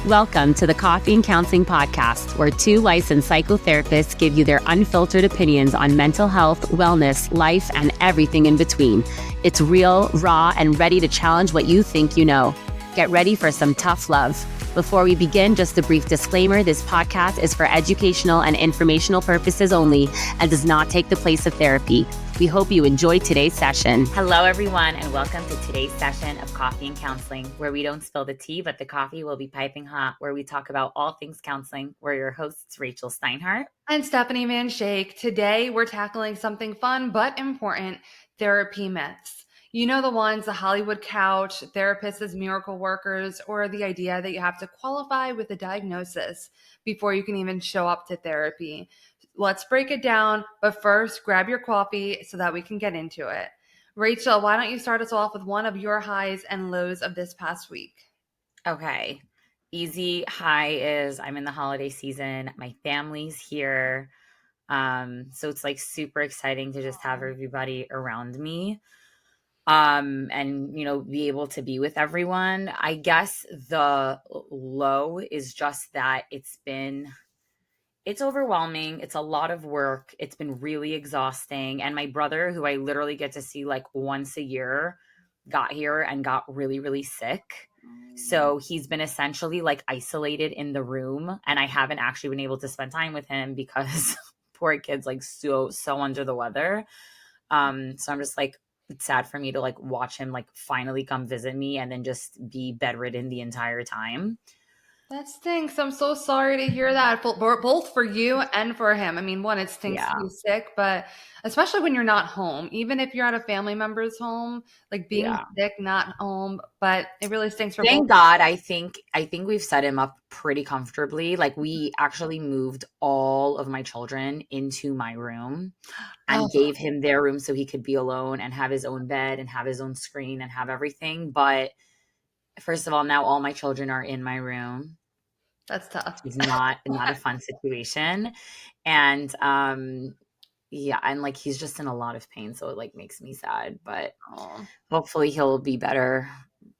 Welcome to the Coffee and Counseling Podcast, where two licensed psychotherapists give you their unfiltered opinions on mental health, wellness, life, and everything in between. It's real, raw, and ready to challenge what you think you know. Get ready for some tough love. Before we begin, just a brief disclaimer, this podcast is for educational and informational purposes only and does not take the place of therapy. We hope you enjoy today's session. Hello, everyone, and welcome to today's session of Coffee and Counseling, where we don't spill the tea, but the coffee will be piping hot, where we talk about all things counseling. We're your hosts, Rachel Steinhardt and Stephanie Schaick. Today, we're tackling something fun but important, therapy myths. You know the ones, the Hollywood couch, therapists as miracle workers, or the idea that you have to qualify with a diagnosis before you can even show up to therapy. Let's break it down, but first, grab your coffee so that we can get into it. Rachel, why don't you start us off with one of your highs and lows of this past week? Okay. Easy high is I'm in the holiday season. My family's here. So it's like super exciting to just have everybody around me. And, be able to be with everyone. I guess the low is just that it's overwhelming. It's a lot of work. It's been really exhausting. And my brother, who I literally get to see like once a year, got here and got really, really sick. So he's been essentially like isolated in the room, and I haven't actually been able to spend time with him because poor kid's like so under the weather. So I'm just like, it's sad for me to like watch him like finally come visit me and then just be bedridden the entire time. That stinks. I'm so sorry to hear that, both for you and for him. I mean, one, it stinks to be sick, but especially when you're not home, even if you're at a family member's home, like being sick, not home, but it really stinks for both. Thank God. I think we've set him up pretty comfortably. Like we actually moved all of my children into my room and gave him their room so he could be alone and have his own bed and have his own screen and have everything. But first of all, now all my children are in my room. That's tough. It's not a fun situation. And and like he's just in a lot of pain, so it like makes me sad. But hopefully he'll be better.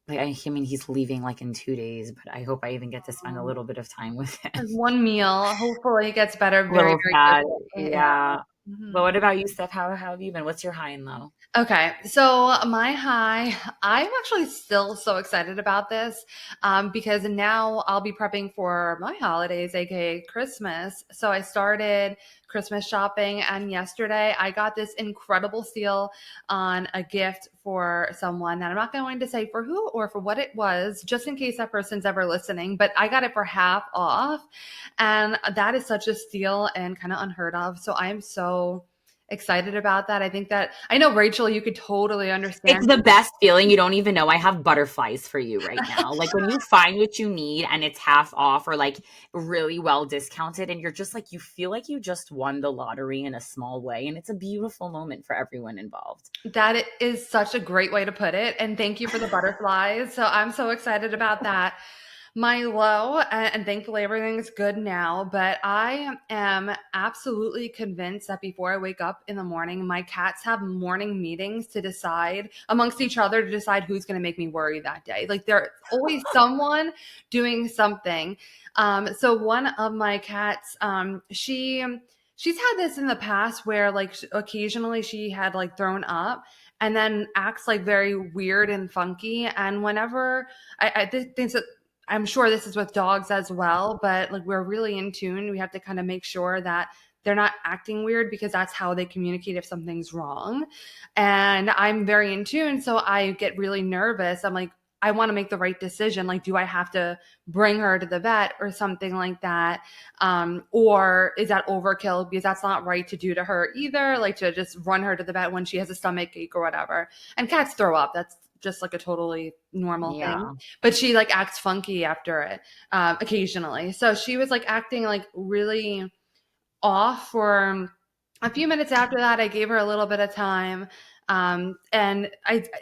Like, I mean, he's leaving like in 2 days, but I hope I even get to spend a little bit of time with him. Like one meal. Hopefully he gets better very, very quickly. Yeah. Mm-hmm. But what about you, Steph? How have you been? What's your high and low? Okay, so my high, I'm actually still so excited about this because now I'll be prepping for my holidays, aka Christmas. So I started Christmas shopping, and yesterday I got this incredible steal on a gift for someone that I'm not going to say for who or for what it was, just in case that person's ever listening, but I got it for half off, and that is such a steal and kind of unheard of. So I'm so excited about that. I know, Rachel, you could totally understand. It's the best feeling. You don't even know. I have butterflies for you right now. Like when you find what you need and it's half off or like really well discounted, and you're just like, you feel like you just won the lottery in a small way. And it's a beautiful moment for everyone involved. That is such a great way to put it. And thank you for the butterflies. So I'm so excited about that. My low, and thankfully everything's good now, but I am absolutely convinced that before I wake up in the morning, my cats have morning meetings to decide amongst each other to decide who's going to make me worry that day. Like there's always someone doing something. So one of my cats, she's had this in the past where like occasionally she had like thrown up and then acts like very weird and funky. And whenever I think that, I'm sure this is with dogs as well, but like we're really in tune. We have to kind of make sure that they're not acting weird because that's how they communicate if something's wrong. And I'm very in tune. So I get really nervous. I'm like, I want to make the right decision. Like, do I have to bring her to the vet or something like that? Or is that overkill? Because that's not right to do to her either. Like to just run her to the vet when she has a stomach ache or whatever. And cats throw up. That's just like a totally normal thing, but she like acts funky after it occasionally. So she was like acting like really off for a few minutes after that. I gave her a little bit of time. And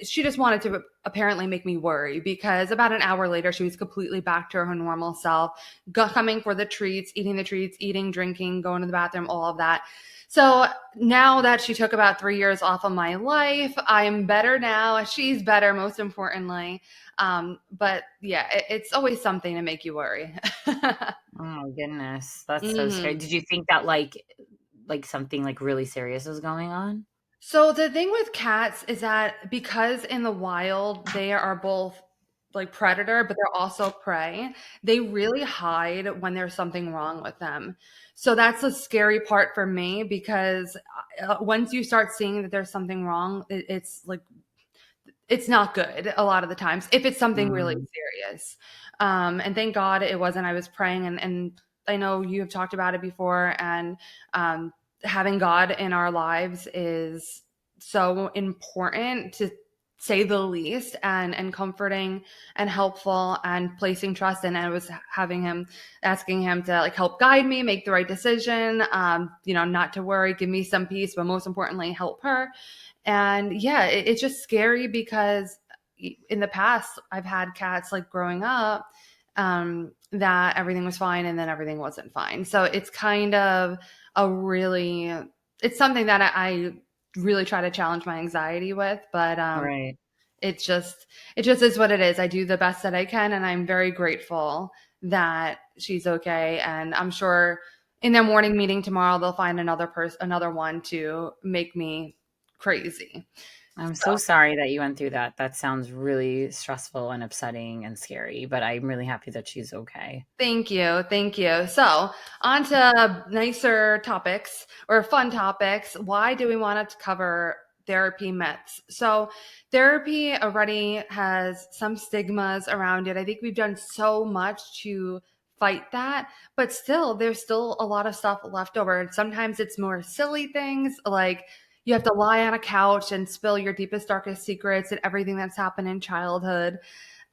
she just wanted to apparently make me worry, because about an hour later, she was completely back to her normal self, coming for the treats, eating, drinking, going to the bathroom, all of that. So now that she took about 3 years off of my life, I'm better now. She's better, most importantly. But yeah, it's always something to make you worry. Oh my goodness. That's so scary. hmm Did you think that like something like really serious was going on? So the thing with cats is that because in the wild they are both like predator, but they're also prey, they really hide when there's something wrong with them. So that's the scary part for me, because once you start seeing that there's something wrong, it's like it's not good a lot of the times if it's something really Mm, serious. And thank God it wasn't. I was praying, and I know you have talked about it before, and having God in our lives is so important, to say the least, and comforting and helpful and placing trust in. And I was having him, asking him to like help guide me, make the right decision, not to worry, give me some peace, but most importantly, help her. And yeah, it's just scary because in the past, I've had cats like growing up, that everything was fine and then everything wasn't fine. So it's kind of a really, it's something that I really try to challenge my anxiety with, but right. it just it just is what it is. I do the best that I can, and I'm very grateful that she's okay. And I'm sure in their morning meeting tomorrow, they'll find another one to make me crazy. I'm So so sorry that you went through that. That sounds really stressful and upsetting and scary, but I'm really happy that she's okay. thank you. Thank you. So, on to nicer topics or fun topics. Why do we want to cover therapy myths? So, therapy already has some stigmas around it. I think we've done so much to fight that, but still, there's still a lot of stuff left over. And sometimes it's more silly things, like you have to lie on a couch and spill your deepest, darkest secrets and everything that's happened in childhood.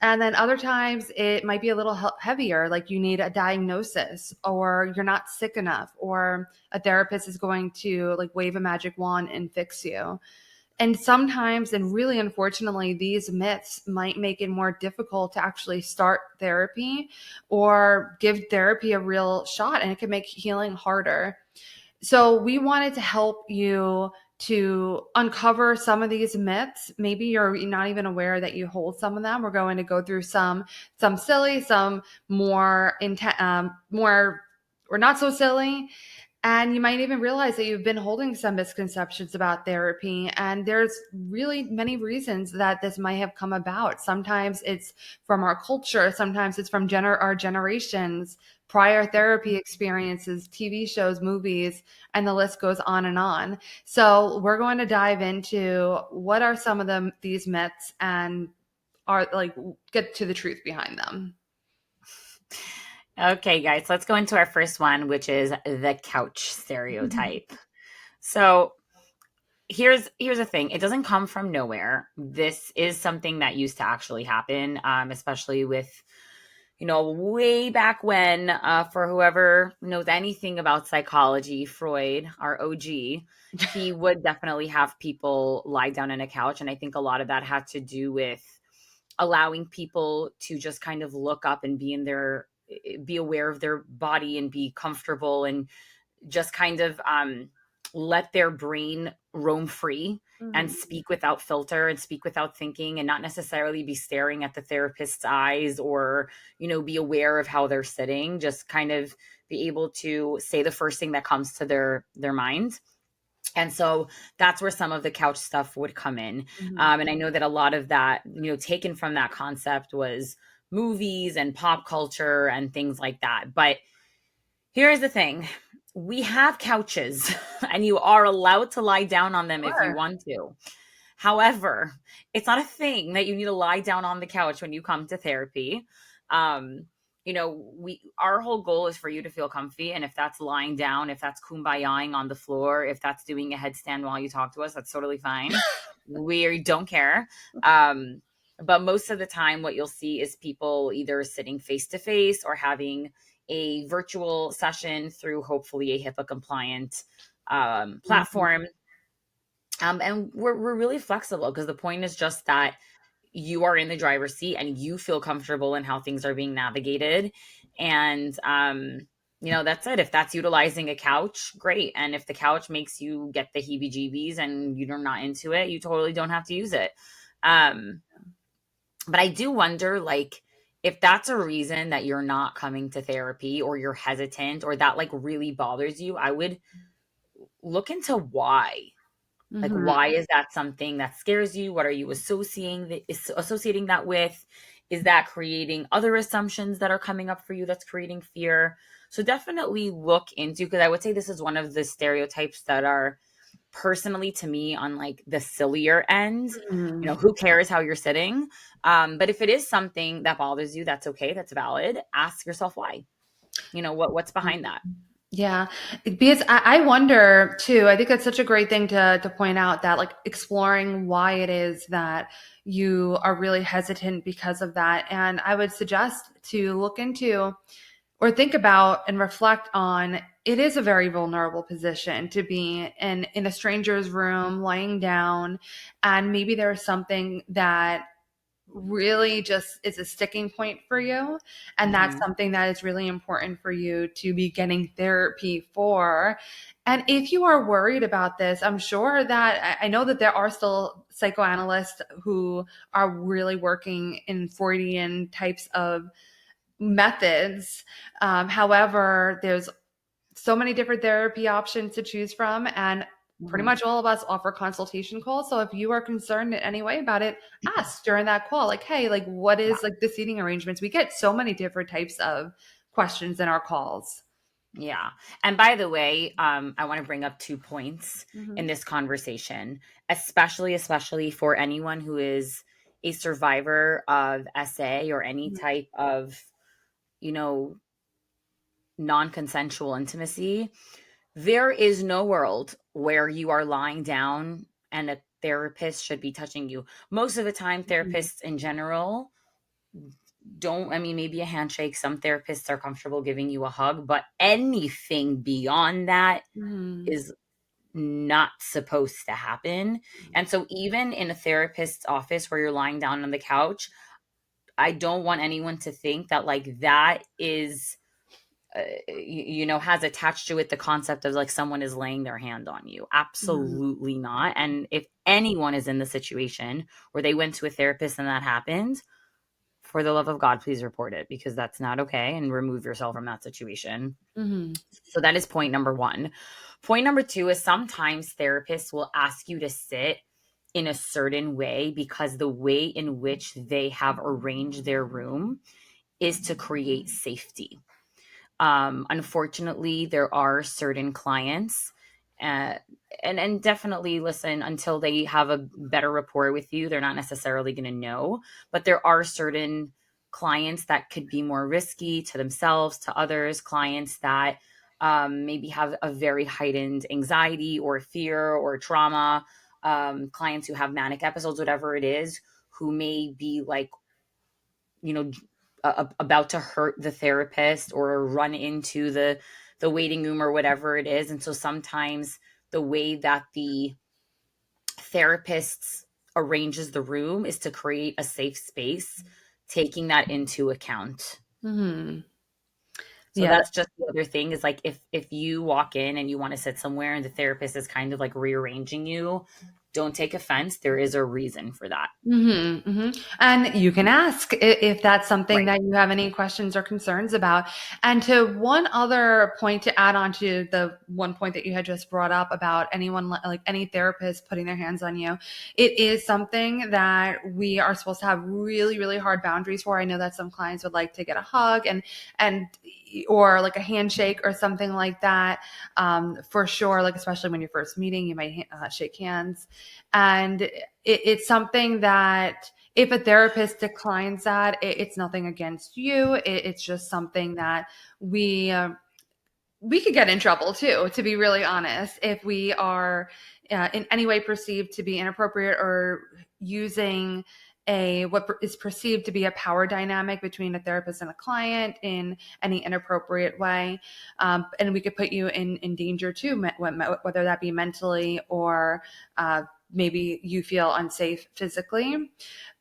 And then other times it might be a little heavier, like you need a diagnosis, or you're not sick enough, or a therapist is going to like wave a magic wand and fix you. And sometimes, and really unfortunately, these myths might make it more difficult to actually start therapy or give therapy a real shot, and it can make healing harder. So we wanted to help you to uncover some of these myths. Maybe you're not even aware that you hold some of them. We're going to go through some silly, some more or not so silly, and you might even realize that you've been holding some misconceptions about therapy. And there's really many reasons that this might have come about. Sometimes it's from our culture, sometimes it's from our generations, prior therapy experiences, TV shows, movies, and the list goes on and on. So we're going to dive into what are some of these myths, and are like get to the truth behind them. Okay, guys, let's go into our first one, which is the couch stereotype. So, here's the thing. It doesn't come from nowhere. This is something that used to actually happen, especially with way back when, for whoever knows anything about psychology, Freud, our OG, he would definitely have people lie down on a couch. And I think a lot of that had to do with allowing people to just kind of look up and be aware of their body and be comfortable and just kind of let their brain roam free and Mhm. speak without filter and speak without thinking and not necessarily be staring at the therapist's eyes or be aware of how they're sitting, just kind of be able to say the first thing that comes to their mind. And so that's where some of the couch stuff would come in. Mhm. And I know that a lot of that, taken from that concept was movies and pop culture and things like that. But here's the thing. We have couches and you are allowed to lie down on them if you Sure. want to. However, it's not a thing that you need to lie down on the couch when you come to therapy. We our whole goal is for you to feel comfy. And if that's lying down, if that's kumbayaing on the floor, if that's doing a headstand while you talk to us, that's totally fine. We don't care. But most of the time, what you'll see is people either sitting face to face or having a virtual session through hopefully a HIPAA compliant Mhm. platform. And we're really flexible because the point is just that you are in the driver's seat and you feel comfortable in how things are being navigated. And, that's it. If that's utilizing a couch, great. And if the couch makes you get the heebie jeebies and you're not into it, you totally don't have to use it. Um, but I do wonder, like, if that's a reason that you're not coming to therapy or you're hesitant or that like really bothers you, I would look into why. Like, Mhm. why is that something that scares you? What are you associating that with? Is that creating other assumptions that are coming up for you that's creating fear? So definitely look into, because I would say this is one of the stereotypes that are personally to me on like the sillier end. Mhm. Who cares how you're sitting? But if it is something that bothers you, that's okay, that's valid. Ask yourself why. What's behind that? Yeah, because I wonder too. I think that's such a great thing to point out, that like exploring why it is that you are really hesitant because of that. And I would suggest to look into or think about and reflect on, it is a very vulnerable position to be in a stranger's room, laying down, and maybe there's something that really just is a sticking point for you, and that's Hmm. something that is really important for you to be getting therapy for. And if you are worried about this, I'm sure that I know that there are still psychoanalysts who are really working in Freudian types of methods. However, there's so many different therapy options to choose from, and pretty Hmm. much all of us offer consultation calls. So if you are concerned in any way about it, ask during that call, like, hey, like, what Yeah. is like the seating arrangements? We get so many different types of questions in our calls. Yeah. And by the way, I want to bring up 2 points in Hmm. this conversation, especially for anyone who is a survivor of SA or any type of, you know, non-consensual intimacy. There is no world where you are lying down and a therapist should be touching you. Most of the time, therapists in general don't, I mean, maybe a handshake. Some therapists are comfortable giving you a hug, but anything beyond that Hmm. is not supposed to happen. And so, even in a therapist's office where you're lying down on the couch, I don't want anyone to think that, like, that is, has attached to it the concept of like someone is laying their hand on you. Hmm. Absolutely not. And if anyone is in the situation where they went to a therapist and that happened, for the love of God, please report it because that's not okay and remove yourself from that situation. Hmm. So that is point number one. Point number two is sometimes therapists will ask you to sit in a certain way because the way in which they have arranged their room is to create safety. Unfortunately, there are certain clients, uh, and definitely listen until they have a better rapport with you. They're not necessarily going to know, but there are certain clients that could be more risky to themselves, to others. Clients that maybe have a very heightened anxiety or fear or trauma. Clients who have manic episodes, whatever it is, who may be like you know about to hurt the therapist or run into the waiting room or whatever it is. And so sometimes the way that the therapist arranges the room is to create a safe space, taking that into account. Hmm. So Yeah. that's just the other thing is like if you walk in and you want to sit somewhere and the therapist is kind of like rearranging you, don't take offense. There is a reason for that. Hmm. Hmm. And you can ask if that's something Right. that you have any questions or concerns about. And to one other point to add on to the one point that you had just brought up about anyone like any therapist putting their hands on you, it is something that we are supposed to have really, really hard boundaries for. I know that some clients would like to get a hug and or like a handshake or something like that. For sure, like especially when you're first meeting, you might shake hands, and it's something that if a therapist declines that, it's nothing against you. It's just something that we could get in trouble too, to be really honest, if we are in any way perceived to be inappropriate or using what is perceived to be a power dynamic between a therapist and a client in any inappropriate way. And we could put you in danger too, whether that be mentally or maybe you feel unsafe physically.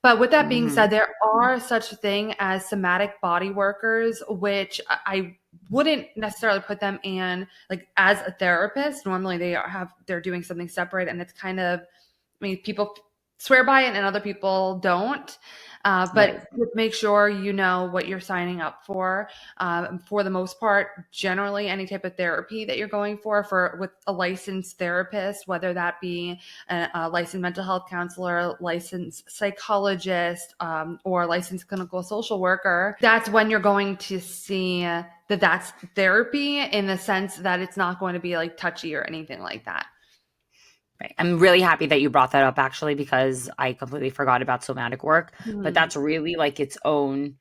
But with that being Hmm. said, there are such a thing as somatic body workers, which I wouldn't necessarily put them in like as a therapist. Normally they're doing something separate, and it's kind of, I mean, people swear by it and other people don't. But Right. just make sure you know what you're signing up for. For the most part, generally, any type of therapy that you're going for with a licensed therapist, whether that be a licensed mental health counselor, licensed psychologist, or licensed clinical social worker, that's when you're going to see that that's therapy in the sense that it's not going to be like touchy or anything like that. Right. I'm really happy that you brought that up actually, because I completely forgot about somatic work, but Mhm. that's really like its own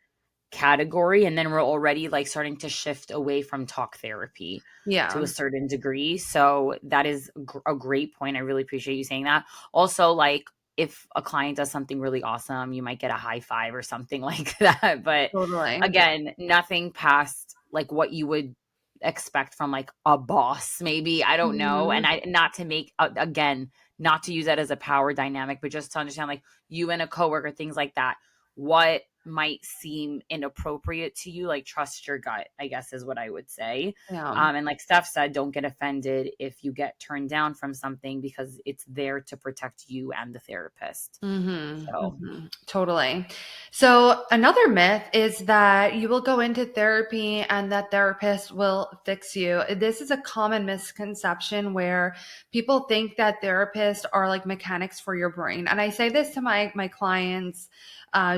category. And then we're already like starting to shift away from talk therapy to a Yeah, certain degree. So that is a great point. I really appreciate you saying that. Also, like if a client does something really awesome, you might get a high five or something like that. But totally. again, nothing past like what you would expect from like a boss, maybe. I don't know. And Mhm. I, not to make, again, not to use that as a power dynamic, but just to understand like you and a coworker, things like that. What might seem inappropriate to you, like trust your gut, I guess is what I would say. Yeah. And like Steph said, don't get offended if you get turned down from something, because it's there to protect you and the therapist. So Totally. So another myth is that you will go into therapy and that therapist will fix you. This is a common misconception where people think that therapists are like mechanics for your brain. And I say this to my clients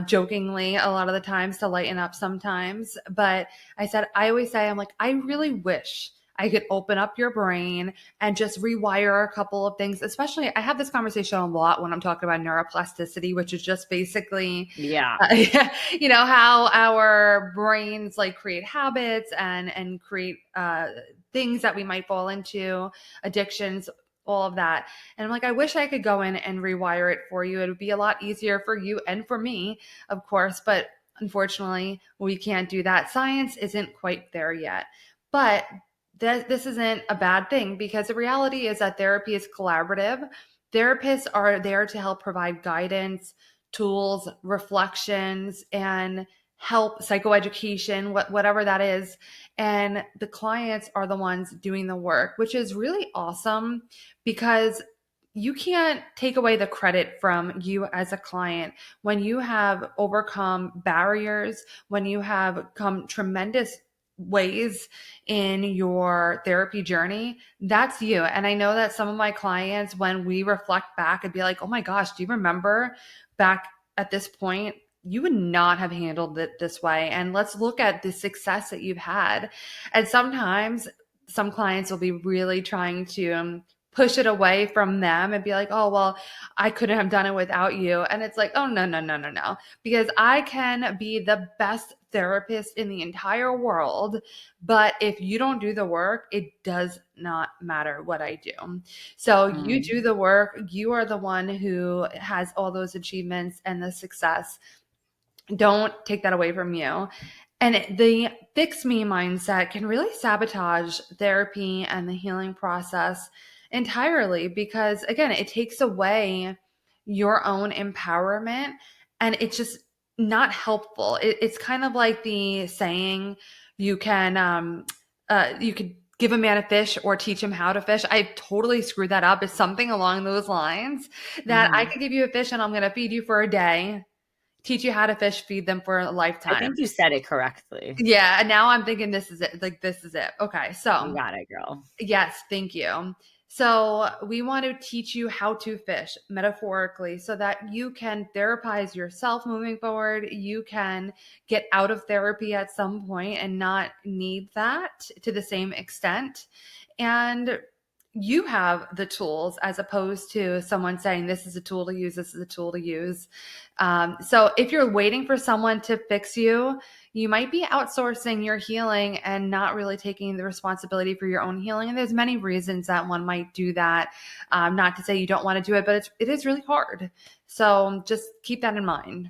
jokingly a lot of the times to lighten up sometimes. But I always say, I'm like, I really wish I could open up your brain and just rewire a couple of things. Especially, I have this conversation a lot when I'm talking about neuroplasticity, which is just basically, yeah. how our brains like create habits and create things that we might fall into, addictions, all of that. And I'm like, I wish I could go in and rewire it for you. It would be a lot easier for you and for me, of course, but unfortunately, we can't do that. Science isn't quite there yet. But this isn't a bad thing, because the reality is that therapy is collaborative. Therapists are there to help provide guidance, tools, reflections, and help psychoeducation, whatever that is. And the clients are the ones doing the work, which is really awesome because you can't take away the credit from you as a client when you have overcome barriers, when you have come tremendous ways in your therapy journey. That's you. And I know that some of my clients, when we reflect back, and be like, oh my gosh, do you remember back at this point? You would not have handled it this way. And let's look at the success that you've had. And sometimes some clients will be really trying to push it away from them and be like, oh, well, I couldn't have done it without you. And it's like, oh, no, no, no, no, no. Because I can be the best therapist in the entire world. But if you don't do the work, it does not matter what I do. So you Mm. do the work. You are the one who has all those achievements and the success. Don't take that away from you. And the fix me mindset can really sabotage therapy and the healing process entirely, because, again, it takes away your own empowerment, and it's just not helpful. It's kind of like the saying, you could give a man a fish or teach him how to fish. I totally screwed that up. It's something along those lines, that I Hmm. could give you a fish and I'm going to feed you for a day, teach you how to fish, feed them for a I lifetime. think you said it correctly. Yeah, and now I'm thinking this is it. Like, this is it. Okay, You so got it, girl. yes, thank you. So we want to teach you how to fish metaphorically so that you can therapize yourself moving forward. You can get out of therapy at some point and not need that to the same extent. And you have the tools, as opposed to someone saying, this is a tool to use, this is a tool to use. So if you're waiting for someone to fix you, you might be outsourcing your healing and not really taking the responsibility for your own healing. And there's many reasons that one might do that. Not to say you don't want to do it, but it is really hard. So just keep that in mind.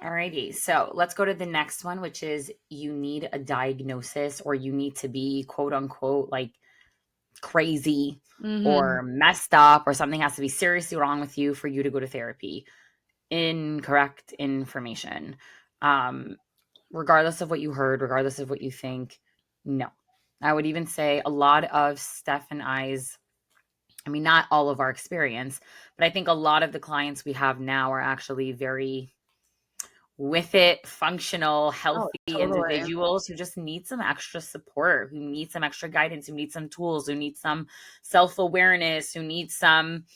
Alrighty, so let's go to the next one, which is you need a diagnosis or you need to be quote unquote like crazy Mm-hmm. or messed up or something has to be seriously wrong with you for you to go to therapy. Incorrect information. Um, Regardless of what you heard, regardless of what you think, no. I would even say a lot of Steph and I's, I mean, not all of our experience, but I think a lot of the clients we have now are actually very with it, functional, Oh, healthy totally. individuals who just need some extra support, who need some extra guidance, who need some tools, who need some self awareness, who need some,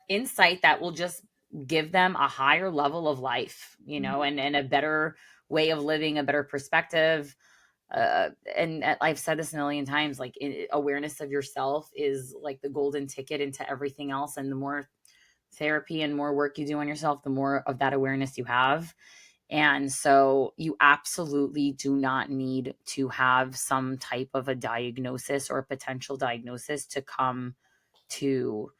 insight that will just give them a higher level of life, and a better way of living, a better perspective. And I've said this a million times, like awareness of yourself is like the golden ticket into everything else. And the more therapy and more work you do on yourself, the more of that awareness you have. And so you absolutely do not need to have some type of a diagnosis or a potential diagnosis to come to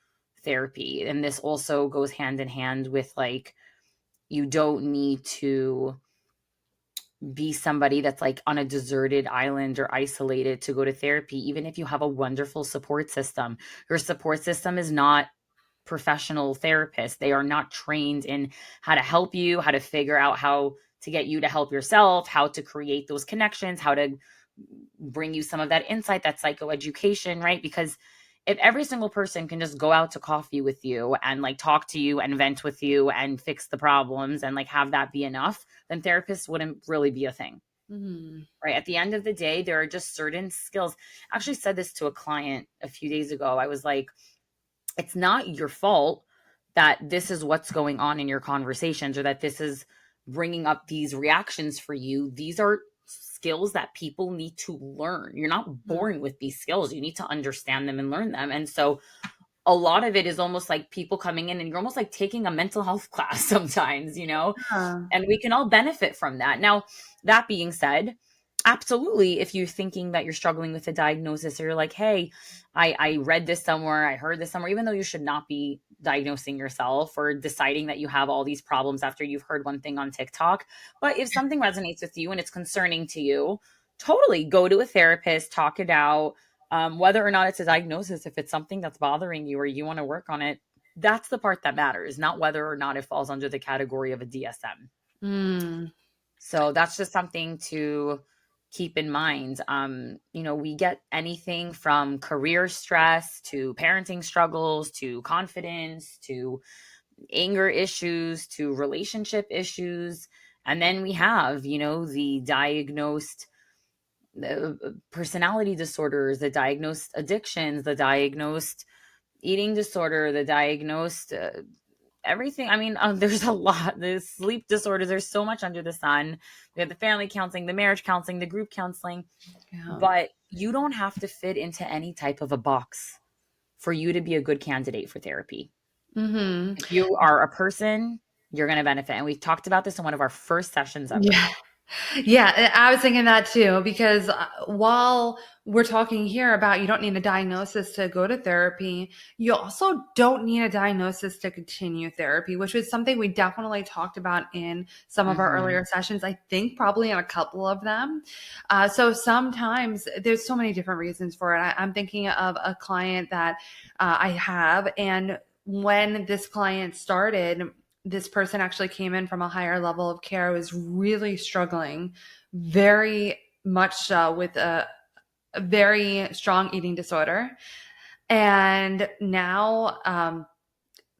therapy. And this also goes hand in hand with like, you don't need to be somebody that's like on a deserted island or isolated to go to therapy, even if you have a wonderful support system. Your support system is not professional therapists. They are not trained in how to help you, how to figure out how to get you to help yourself, how to create those connections, how to bring you some of that insight, that psychoeducation, right? Because if every single person can just go out to coffee with you and like talk to you and vent with you and fix the problems and like have that be enough, then therapists wouldn't really be a thing. Mm-hmm. Right. At the end of the day, there are just certain skills. I actually said this to a client a few days ago. I was like, it's not your fault that this is what's going on in your conversations or that this is bringing up these reactions for you. These are skills that people need to learn. You're not born with these skills. You need to understand them and learn them. And so a lot of it is almost like people coming in and you're almost like taking a mental health class sometimes, Yeah. and we can all benefit from that. Now, that being said, absolutely, if you're thinking that you're struggling with a diagnosis or you're like, hey, I read this somewhere, I heard this somewhere, even though you should not be diagnosing yourself or deciding that you have all these problems after you've heard one thing on TikTok. But if something resonates with you and it's concerning to you, totally go to a therapist, talk it out. Whether or not it's a diagnosis, if it's something that's bothering you or you want to work on it, that's the part that matters, not whether or not it falls under the category of a DSM. Mm. So that's just something to keep in mind. We get anything from career stress to parenting struggles to confidence to anger issues to relationship issues. And then we have, the diagnosed personality disorders, the diagnosed addictions, the diagnosed eating disorder, the diagnosed everything. I mean, there's a lot. There's sleep disorders. There's so much under the sun. We have the family counseling, the marriage counseling, the group counseling, Yeah. but you don't have to fit into any type of a box for you to be a good candidate for therapy. Mm-hmm. If you are a person, you're going to benefit. And we talked about this in one of our first sessions ever. Yeah. Yeah, I was thinking that too, because while we're talking here about you don't need a diagnosis to go to therapy, you also don't need a diagnosis to continue therapy, which was something we definitely talked about in some of our Hmm. earlier sessions. I think probably in a couple of them. So sometimes there's so many different reasons for it. I'm thinking of a client that I have, and when this client started, this person actually came in from a higher level of care, was really struggling very much so with a very strong eating disorder. And now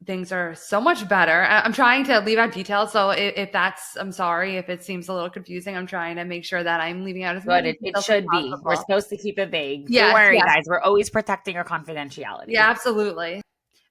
things are so much better. I'm trying to leave out details. So if that's, I'm sorry if it seems a little confusing. I'm trying to make sure that I'm leaving out as But many it details as should be. We're possible. supposed to keep it vague. Don't Yes, worry, yes. guys. We're always protecting our Yeah, confidentiality. absolutely.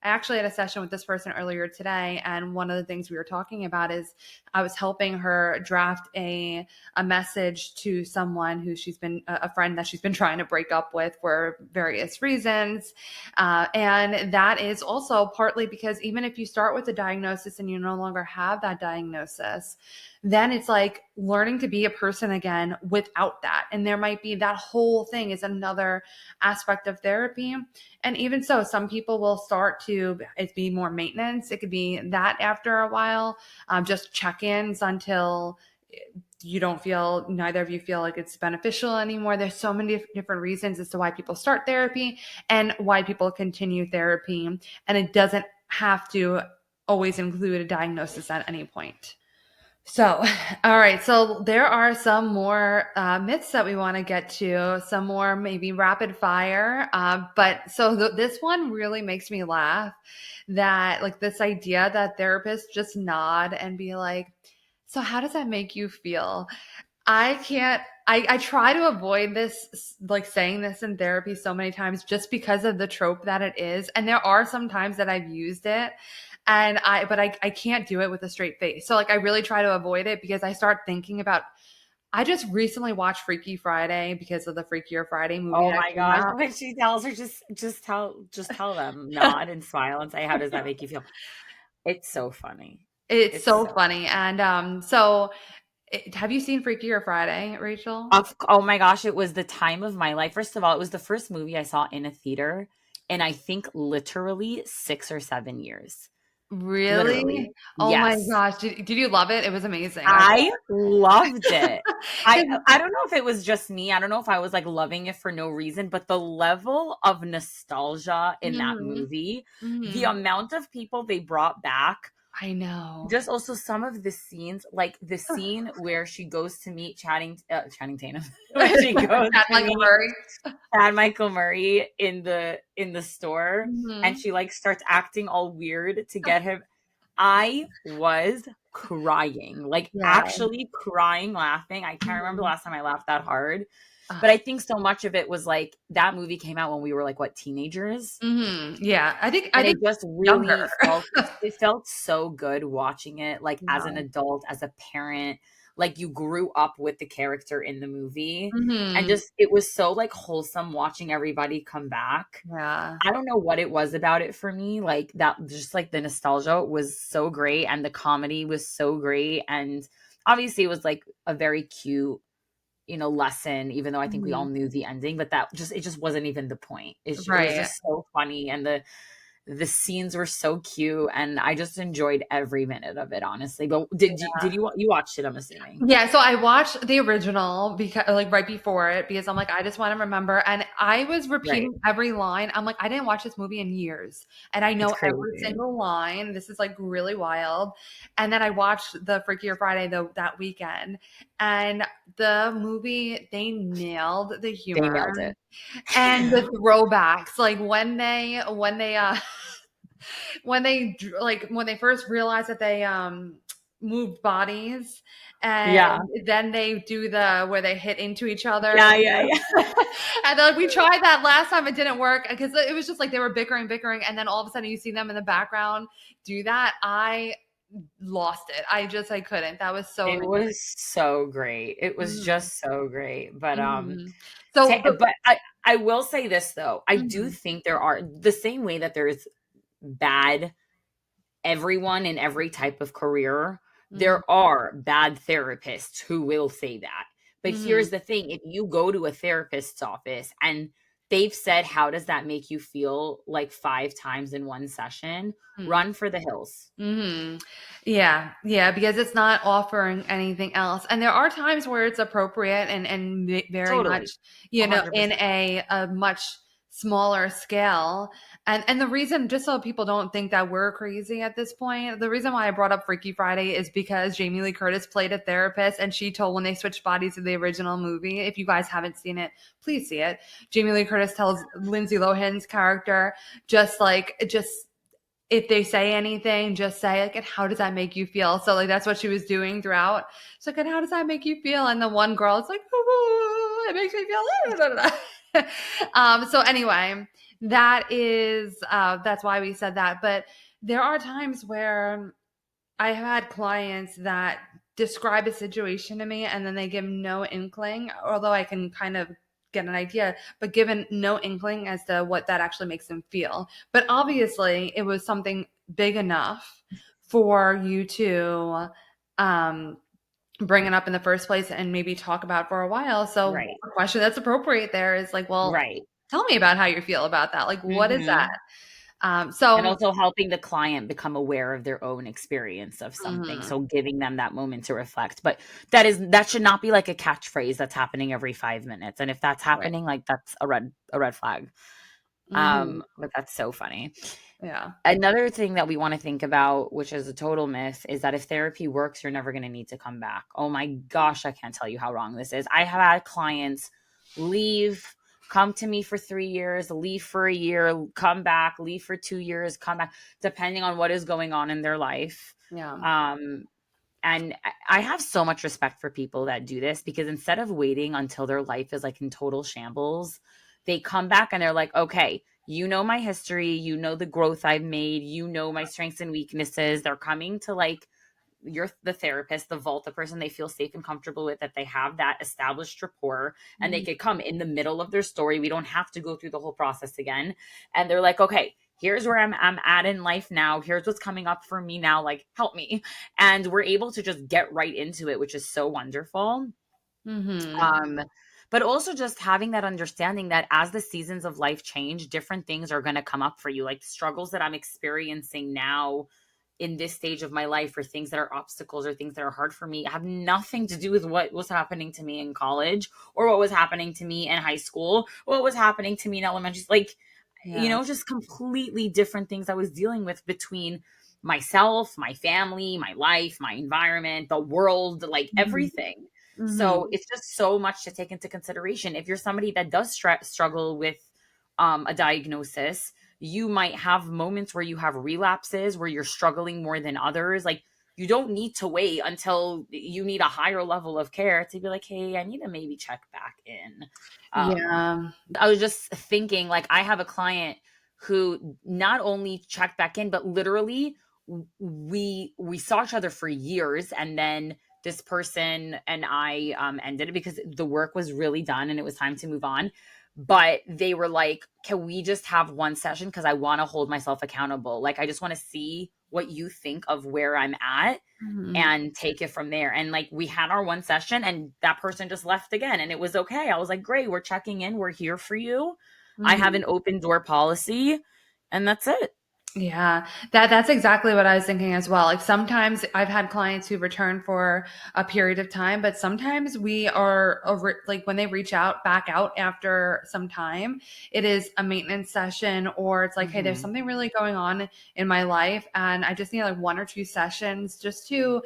I actually had a session with this person earlier today, and one of the things we were talking about is I was helping her draft a message to someone who she's been a friend that she's been trying to break up with for various reasons, and that is also partly because even if you start with a diagnosis and you no longer have that diagnosis, then it's like learning to be a person again without that. And there might be that whole thing is another aspect of therapy. And even so, some people will start to it be more maintenance. It could be that after a while, just check-ins until you don't feel neither of you feel like it's beneficial anymore. There's so many different reasons as to why people start therapy and why people continue therapy, and it doesn't have to always include a diagnosis at any point. So, all right. So there are some more myths that we want to get to, some more maybe rapid fire. But so this one really makes me laugh, that like this idea that therapists just nod and be like, so how does that make you feel? I can't, I try to avoid this, like saying this in therapy so many times just because of the trope that it is. And there are some times that I've used it but I can't do it with a straight face. So like I really try to avoid it because I start thinking about, I just recently watched Freaky Friday because of the Freakier Friday movie Oh that my came gosh. out. When she tells her, just tell them, nod and smile and say, how does that make you feel? It's so funny. It's It's so so funny. And have you seen Freakier Friday, Rachel? oh my gosh, it was the time of my life. First of all, it was the first movie I saw in a theater and I think literally 6 or 7 years. Really? Literally. Oh my Yes. gosh. Did you love it? It was amazing. I I loved it. I 'Cause I don't know if it was just me. I don't know if I was like loving it for no reason, but the level of nostalgia in that mhm, movie, the mhm. amount of people they brought back, I know. just also some of the scenes, like the scene where she goes to meet Channing Tatum, when she goes Chad to Michael meet Murray. Chad Michael Murray in the store, and Mhm. she like starts acting all weird to get him. I was crying, like Yeah. actually crying, laughing. I can't remember the Mhm. last time I laughed that hard, but Ugh. I think so much of it was like that movie came out when we were like what, teenagers? Mhm. Yeah. I And think it just younger. really it felt so good watching it, like, as an Yeah. adult, as a parent, like, you grew up with the character in the movie, and Mhm. just it was so, like, wholesome watching everybody come back. Yeah. I don't know what it was about it for me, like, that just, like, the nostalgia was so great, and the comedy was so great, and obviously, it was, like, a very cute, lesson, even though I think we all Mhm. knew the ending, but it just wasn't even the point. It was Right. just so funny, and the scenes were so cute, and I just enjoyed every minute of it, honestly. But did you watched it, I'm assuming? Yeah, so I watched the original because like right before it because I'm like I just want to remember, and I was Right. repeating every line. I'm like I didn't watch this movie in years and I It's know every crazy. single line. This is like really wild. And then I watched the Freakier Friday that weekend, and the movie, they nailed the They humor nailed it. and the throwbacks, like when they first realized that they moved bodies, and Yeah. then they do the where they hit into each other. Yeah, yeah, yeah. And then like, we tried that last time, it didn't work because it was just like they were bickering, and then all of a sudden you see them in the background do that. I lost it. I couldn't. That was so It amazing. was so great. It was Mhm, just so great. But, mhm. So, but I will say this, though. I do mhm, think there are the same way that there's bad everyone in every type of career, mhm, there are bad therapists who will say that. But mhm, here's the thing, if you go to a therapist's office and they've said, how does that make you feel, like 5 times in one session, mhm. run for the hills. Mhm. Yeah, yeah, because it's not offering anything else. And there are times where it's appropriate and very much, Totally. 100%. in a much smaller scale. And the reason, just so people don't think that we're crazy at this point, the reason why I brought up Freaky Friday is because Jamie Lee Curtis played a therapist, and she told, when they switched bodies in the original movie, if you guys haven't seen it, please see it. Jamie Lee Curtis tells Lindsay Lohan's character, just if they say anything, just say like, and how does that make you feel? So like that's what she was doing throughout. She's like, and how does that make you feel? And the one girl is like, "Ooh, it makes me feel. So anyway, that's why we said that. But there are times where I have had clients that describe a situation to me and then they give no inkling, although I can kind of get an idea, but given no inkling as to what that actually makes them feel. But obviously, it was something big enough for you to um bring it up in the first place and maybe talk about for a while. So Right. a question that's appropriate there is like, well, Right. tell me about how you feel about that. Like, what is that? Mhm. Um, And so, also helping the client become aware of their own experience of something, mhm, so giving them that moment to reflect, but that should not be like a catchphrase that's happening every 5 minutes, and if that's right. happening, like, that's a red flag. Hmm. But that's so funny. Yeah. Another thing that we wanna think about, which is a total myth, is that if therapy works, you're never gonna need to come back. Oh my gosh, I can't tell you how wrong this is. I have had clients leave, come to me for 3 years, leave for a year, come back, leave for 2 years, come back, depending on what is going on in their life. Yeah. Um, and I have so much respect for people that do this because instead of waiting until their life is like in total shambles, they come back and they're like, okay, you know my history, you know the growth I've made, you know my strengths and weaknesses. They're coming to like you're the therapist, the vault, the person they feel safe and comfortable with, that they have that established rapport and they Mhm. could come in the middle of their story. We don't have to go through the whole process again. And they're like, okay, here's where I'm at in life now. Here's what's coming up for me now. Like, help me. And we're able to just get right into it, which is so wonderful. Mhm. Um, but also just having that understanding that as the seasons of life change, different things are going to come up for you. Like struggles that I'm experiencing now in this stage of my life, or things that are obstacles or things that are hard for me, have nothing to do with what was happening to me in college or what was happening to me in high school, what was happening to me in elementary. Like, Yeah. just completely different things I was dealing with between myself, my family, my life, my environment, the world, like Mhm. everything. So Mhm. it's just so much to take into consideration. If you're somebody that does struggle with a diagnosis, you might have moments where you have relapses, where you're struggling more than others. Like, you don't need to wait until you need a higher level of care to be like, hey, I need to maybe check back in. Um, Yeah. I was just thinking, like, I have a client who not only checked back in, but literally we saw each other for years, and then this person and I ended it because the work was really done and it was time to move on. But they were like, "Can we just have one session? Because I want to hold myself accountable. Like, I just want to see what you think of where I'm at." Mhm. And take it from there. And like we had our one session and that person just left again and it was okay. I was like, great, we're checking in. We're here for you. I have Mhm. an open door policy and that's it. Yeah, that's exactly what I was thinking as well. Like sometimes I've had clients who return for a period of time, but sometimes we are over, like when they reach out back out after some time, it is a maintenance session or it's like, hey, there's Mm-hmm. something really going on in my life and I just need like one or two sessions just to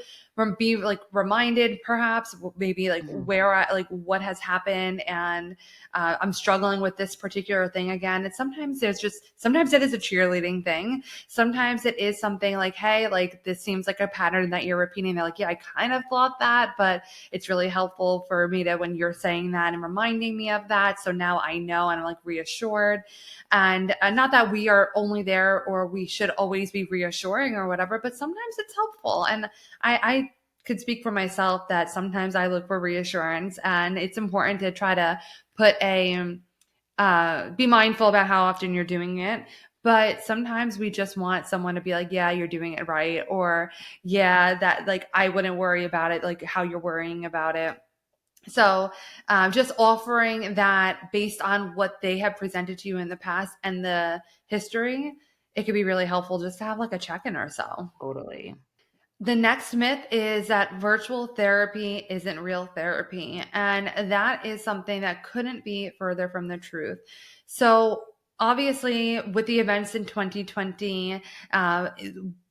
be like reminded perhaps maybe like Mm-hmm. where I like what has happened and I'm struggling with this particular thing again. And sometimes it is a cheerleading thing. Sometimes it is something like, hey, like this seems like a pattern that you're repeating. They're like, yeah, I kind of thought that, but it's really helpful for me to when you're saying that and reminding me of that. So now I know and I'm like reassured. And not that we are only there or we should always be reassuring or whatever, but sometimes it's helpful. And I could speak for myself that sometimes I look for reassurance and it's important to try to put a be mindful about how often you're doing it. But sometimes we just want someone to be like, yeah, you're doing it right. Or, yeah, that like, I wouldn't worry about it, like how you're worrying about it. So, just offering that based on what they have presented to you in the past and the history, it could be really helpful just to have like a check in or so. Totally. The next myth is that virtual therapy isn't real therapy. And that is something that couldn't be further from the truth. So, obviously, with the events in 2020, uh,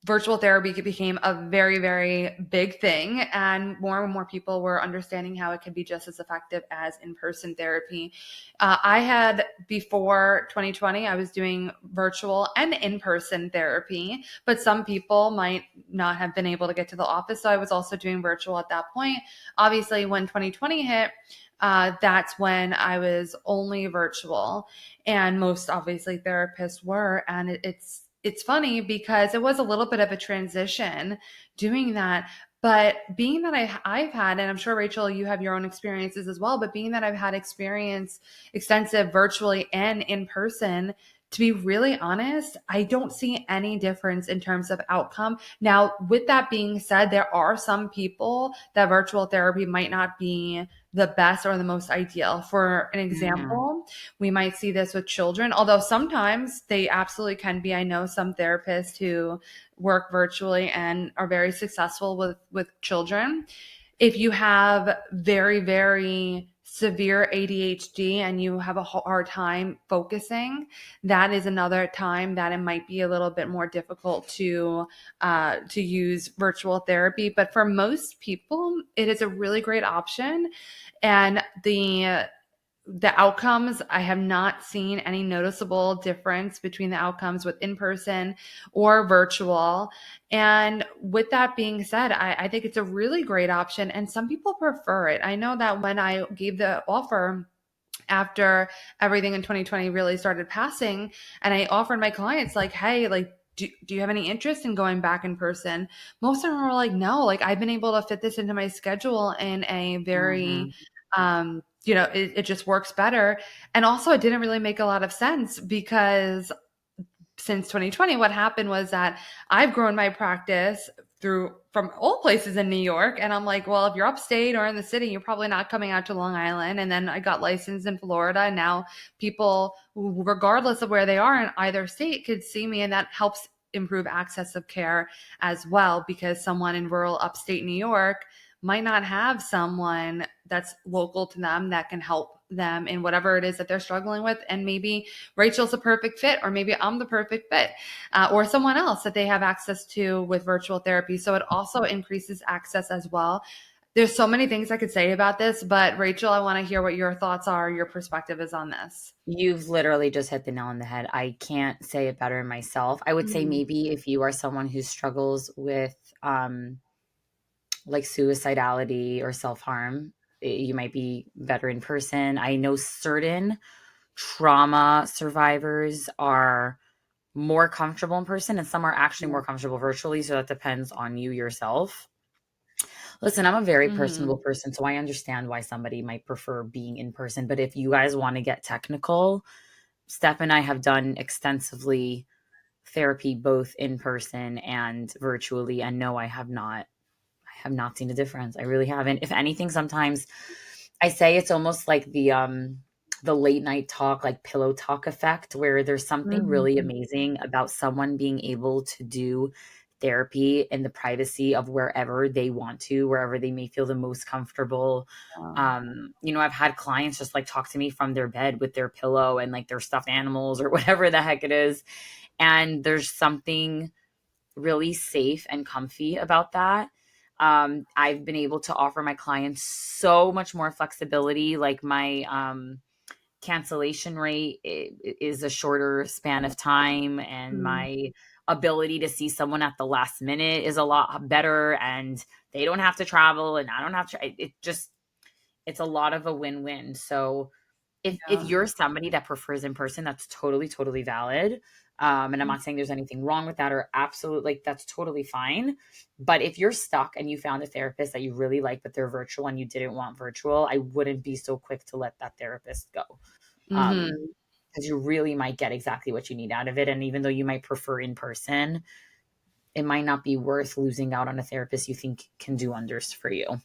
virtual therapy became a very, very big thing. And more people were understanding how it could be just as effective as in person therapy. I had before 2020, I was doing virtual and in person therapy, but some people might not have been able to get to the office. So I was also doing virtual at that point. Obviously, when 2020 hit, that's when I was only virtual, and most obviously therapists were. And it's funny because it was a little bit of a transition doing that. But being that I've had, and I'm sure Rachel, you have your own experiences as well, but being that I've had experience extensive virtually and in person, to be really honest, I don't see any difference in terms of outcome. Now, with that being said, there are some people that virtual therapy might not be the best or the most ideal. For an Mhm. example, we might see this with children, although sometimes they absolutely can be. I know some therapists who work virtually and are very successful with children. If you have very, very severe ADHD and you have a hard time focusing, that is another time that it might be a little bit more difficult to use virtual therapy. But for most people, it is a really great option. And the outcomes, I have not seen any noticeable difference between the outcomes with in person or virtual. And with that being said, I think it's a really great option, and some people prefer it. I know that when I gave the offer after everything in 2020 really started passing, and I offered my clients, like, hey, like, do you have any interest in going back in person? Most of them were like, no, like, I've been able to fit this into my schedule in a very, Mhm. it just works better. And also, it didn't really make a lot of sense because since 2020, what happened was that I've grown my practice through from all places in New York. And I'm like, well, if you're upstate or in the city, you're probably not coming out to Long Island. And then I got licensed in Florida. And now people, regardless of where they are in either state, could see me. And that helps improve access of care as well, because someone in rural upstate New York might not have someone that's local to them that can help them in whatever it is that they're struggling with. And maybe Rachel's a perfect fit, or maybe I'm the perfect fit, or someone else that they have access to with virtual therapy. So it also increases access as well. There's so many things I could say about this, but Rachel, I want to hear what your thoughts are, your perspective is on this. You've literally just hit the nail on the head. I can't say it better myself. I would say Mhm. maybe if you are someone who struggles with like suicidality or self-harm, you might be better in person. I know certain trauma survivors are more comfortable in person and some are actually more comfortable virtually, so that depends on you yourself. Listen, I'm a very Mhm. personable person, so I understand why somebody might prefer being in person, but if you guys want to get technical, Steph and I have done extensively therapy both in person and virtually, and no, I have not seen a difference. I really haven't. If anything, sometimes I say it's almost like the late night talk, like pillow talk effect, where there's something really Mhm. amazing about someone being able to do therapy in the privacy of wherever they want to, wherever they may feel the most comfortable. I've had clients just like talk to me from their bed with their pillow and like their stuffed animals or whatever the heck it is. And there's something really safe and comfy about that. I've been able to offer my clients so much more flexibility. Like my cancellation rate is a shorter span of time, and Mhm. my ability to see someone at the last minute is a lot better. And they don't have to travel, and I don't have to. It just it's a lot of a win-win. So if Yeah. you're somebody that prefers in person, that's totally, totally valid. And I'm not saying there's anything wrong with that or absolutely like that's totally fine. But if you're stuck and you found a therapist that you really like, but they're virtual and you didn't want virtual, I wouldn't be so quick to let that therapist go. Mhm. Because you really might get exactly what you need out of it. And even though you might prefer in person, it might not be worth losing out on a therapist you think can do wonders for you.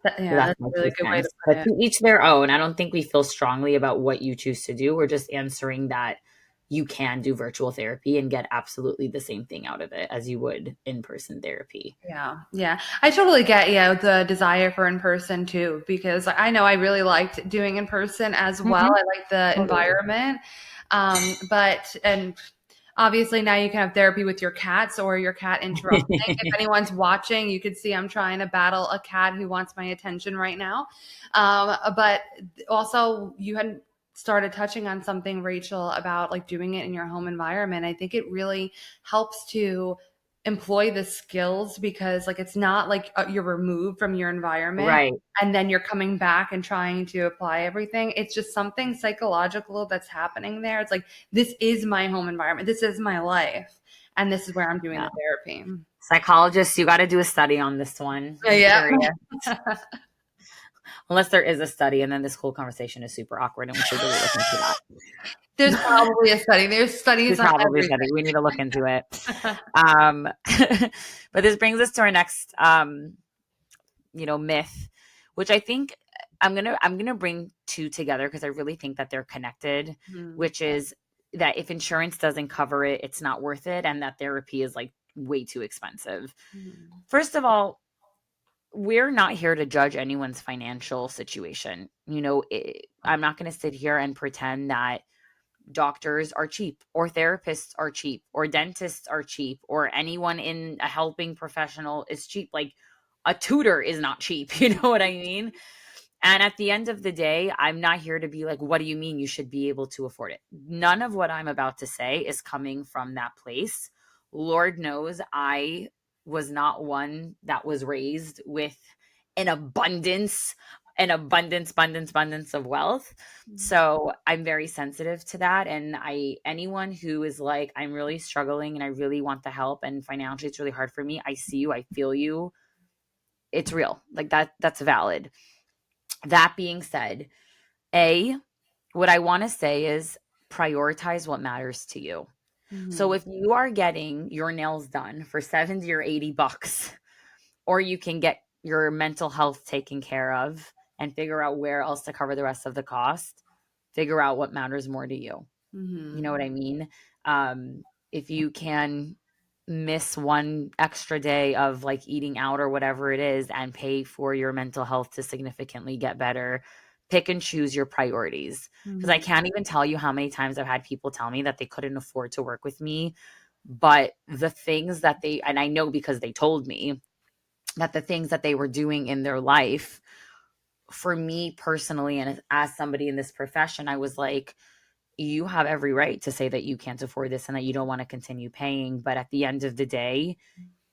So Yeah, that's that's my a really two good way to cents. put But it. to each their own. I don't think we feel strongly about what you choose to do. We're just answering that you can do virtual therapy and get absolutely the same thing out of it as you would in person therapy. Yeah, yeah. I totally get, the desire for in person too, because I know I really liked doing in person as well. Hmm. I like the Totally. environment. And obviously now you can have therapy with your cats or your cat interrupting. If anyone's watching, you could see I'm trying to battle a cat who wants my attention right now. But also you had started touching on something, Rachel, about like doing it in your home environment. I think it really helps to employ the skills, because like it's not like you're removed from your environment Right. and then you're coming back and trying to apply everything. It's just something psychological that's happening there. It's like, this is my home environment, this is my life, and this is where I'm doing Yeah. the therapy. Psychologists, you got to do a study on this one. I'm Yeah. curious. Unless there is a study and then this whole conversation is super awkward and we should really look into that. There's probably a study. There's studies There's on probably everything. study. We need to look into it. Um, but this brings us to our next, myth, which I think I'm gonna bring two together because I really think that they're connected, Mhm. which is that if insurance doesn't cover it, it's not worth it, and that therapy is like way too expensive. Mhm. First of all, we're not here to judge anyone's financial situation. I'm not going to sit here and pretend that doctors are cheap or therapists are cheap or dentists are cheap or anyone in a helping professional is cheap. Like a tutor is not cheap. You know what I mean? And at the end of the day, I'm not here to be like, what do you mean you should be able to afford it? None of what I'm about to say is coming from that place. Lord knows I was not one that was raised with an abundance of wealth. Mhm. So I'm very sensitive to that. And anyone who is like, I'm really struggling and I really want the help and financially it's really hard for me. I see you, I feel you. It's real. Like that's valid. That being said, what I want to say is prioritize what matters to you. So Mhm. if you are getting your nails done for 70 or 80 bucks, or you can get your mental health taken care of and figure out where else to cover the rest of the cost, figure out what matters more to you. You know Mhm. what I mean? If you can miss one extra day of like eating out or whatever it is and pay for your mental health to significantly get better, pick and choose your priorities. Because I Mhm. can't even tell you how many times I've had people tell me that they couldn't afford to work with me. But the things that and I know because they told me that the things that they were doing in their life, for me personally, and as somebody in this profession, I was like, you have every right to say that you can't afford this and that you don't want to continue paying. But at the end of the day,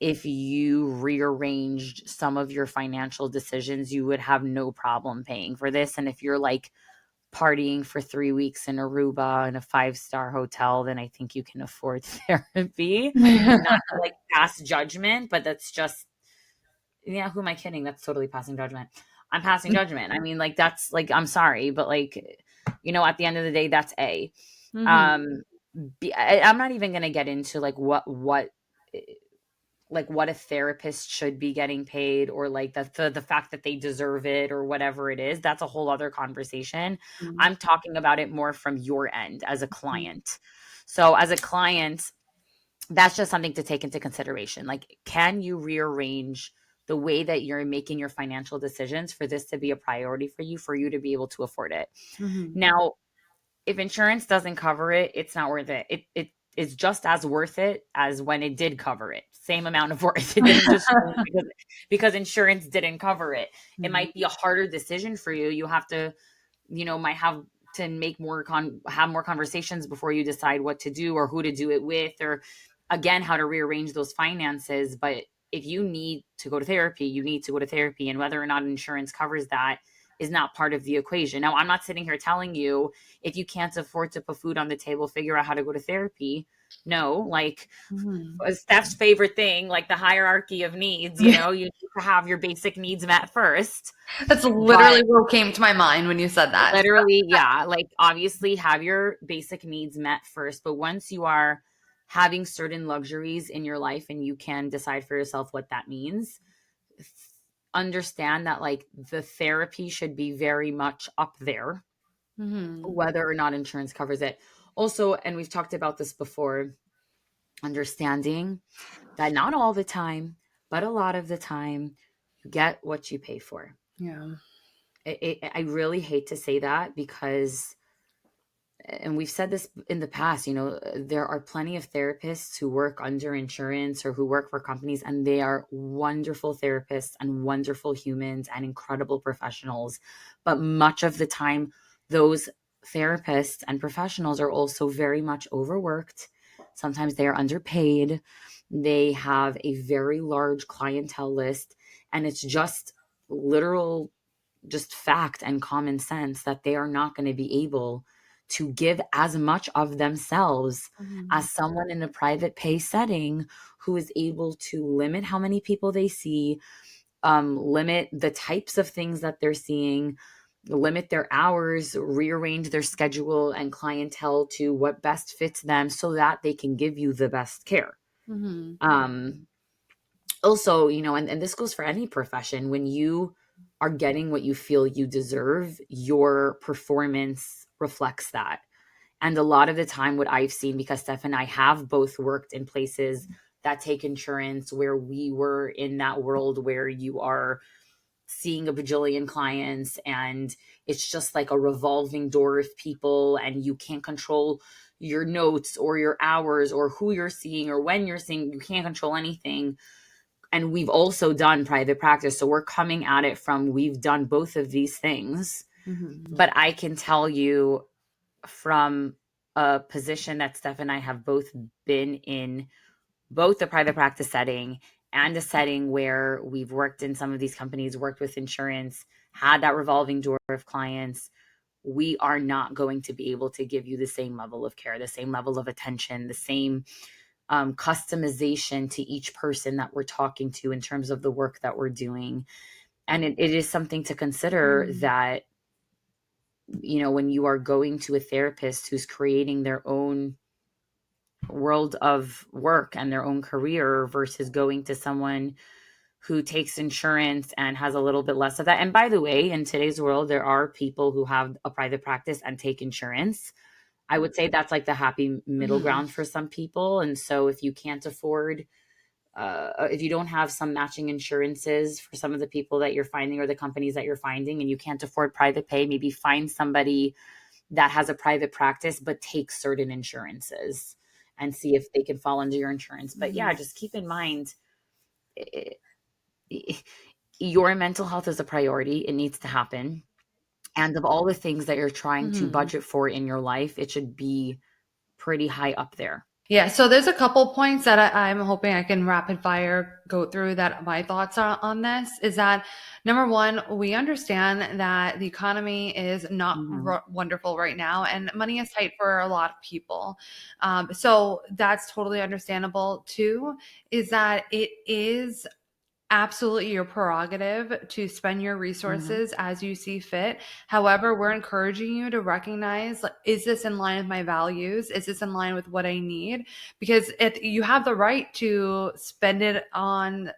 if you rearranged some of your financial decisions, you would have no problem paying for this. And if you're like partying for 3 weeks in Aruba in a five-star hotel, then I think you can afford therapy. Not to like pass judgment, but that's just, yeah, who am I kidding? That's totally passing judgment. I'm passing judgment. I mean, like, that's like, I'm sorry, but like, at the end of the day, that's A. Mhm. Um, I'm not even going to get into like what a therapist should be getting paid or like the fact that they deserve it or whatever it is. That's a whole other conversation. Mhm. I'm talking about it more from your end as a client. So as a client, that's just something to take into consideration. Like, can you rearrange the way that you're making your financial decisions for this to be a priority for you to be able to afford it? Mhm. Now, if insurance doesn't cover it, it's not worth it. It is just as worth it as when it did cover it. Same amount of worth. It didn't just change because insurance didn't cover it. It Mhm. might be a harder decision for you. You have to, might have to make have more conversations before you decide what to do or who to do it with, or again how to rearrange those finances. But if you need to go to therapy, you need to go to therapy, and whether or not insurance covers that is not part of the equation. Now, I'm not sitting here telling you if you can't afford to put food on the table, figure out how to go to therapy. No, like Mhm. Steph's favorite thing, like the hierarchy of needs, you need to have your basic needs met first. That's literally But what came to my mind when you said that. literally, yeah, like obviously have your basic needs met first. But once you are having certain luxuries in your life and you can decide for yourself what that means, understand that like the therapy should be very much up there, Mhm. whether or not insurance covers it. Also, and we've talked about this before, understanding that not all the time, but a lot of the time, you get what you pay for. Yeah. I really hate to say that because, and we've said this in the past, there are plenty of therapists who work under insurance or who work for companies, and they are wonderful therapists and wonderful humans and incredible professionals. But much of the time, those therapists and professionals are also very much overworked. Sometimes they are underpaid. They have a very large clientele list, and it's just literal just fact and common sense that they are not going to be able to give as much of themselves Mhm. as someone in a private pay setting who is able to limit how many people they see, limit the types of things that they're seeing, limit their hours, rearrange their schedule and clientele to what best fits them so that they can give you the best care. Mm-hmm. Um, Also, and this goes for any profession, when you are getting what you feel you deserve, your performance reflects that. And a lot of the time, what I've seen, because Steph and I have both worked in places that take insurance, where we were in that world where you are seeing a bajillion clients and it's just like a revolving door of people, and you can't control your notes or your hours or who you're seeing or when you're seeing, you can't control anything. And we've also done private practice. So we're coming at it from, we've done both of these things. Mm-hmm. But I can tell you from a position that Steph and I have both been in, both the private practice setting and a setting where we've worked in some of these companies, worked with insurance, had that revolving door of clients. We are not going to be able to give you the same level of care, the same level of attention, the same customization to each person that we're talking to in terms of the work that we're doing. And it is something to consider Mm-hmm. that, when you are going to a therapist who's creating their own world of work and their own career versus going to someone who takes insurance and has a little bit less of that. And by the way, in today's world, there are people who have a private practice and take insurance. I would say that's like the happy middle Mm-hmm. ground for some people. And so if you can't afford, if you don't have some matching insurances for some of the people that you're finding or the companies that you're finding, and you can't afford private pay, maybe find somebody that has a private practice but takes certain insurances and see if they can fall under your insurance. But Mm-hmm. yeah, just keep in mind, i- your mental health is a priority. It needs to happen. And of all the things that you're trying to Mm-hmm. budget for in your life, it should be pretty high up there. Yeah, so there's a couple points that I'm hoping I can rapid fire go through that my thoughts are on this is that number one, we understand that the economy is not Hmm. wonderful right now and money is tight for a lot of people. So that's totally understandable. Two is that it is absolutely your prerogative to spend your Hmm. resources as you see fit. However, we're encouraging you to recognize, like, is this in line with my values? Is this in line with what I need? Because you have the right to spend it on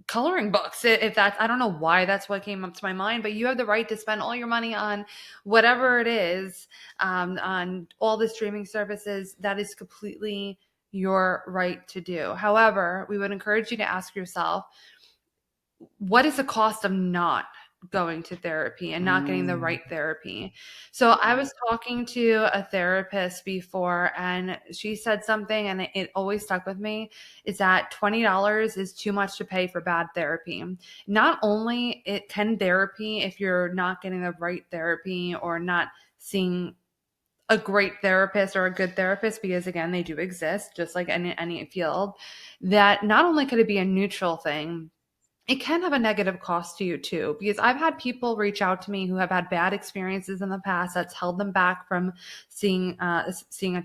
coloring books. If that's, I don't know why that's what came up to my mind, but you have the right to spend all your money on whatever it is, on all the streaming services. That is completely your right to do. However, we would encourage you to ask yourself, what is the cost of not going to therapy and not getting the Mm. right therapy? So I was talking to a therapist before and she said something and it always stuck with me, is that $20 is too much to pay for bad therapy. Not only it can therapy, if you're not getting the right therapy or not seeing a great therapist or a good therapist, because again, they do exist just like any field, that not only could it be a neutral thing, it can have a negative cost to you too, because I've had people reach out to me who have had bad experiences in the past that's held them back from seeing a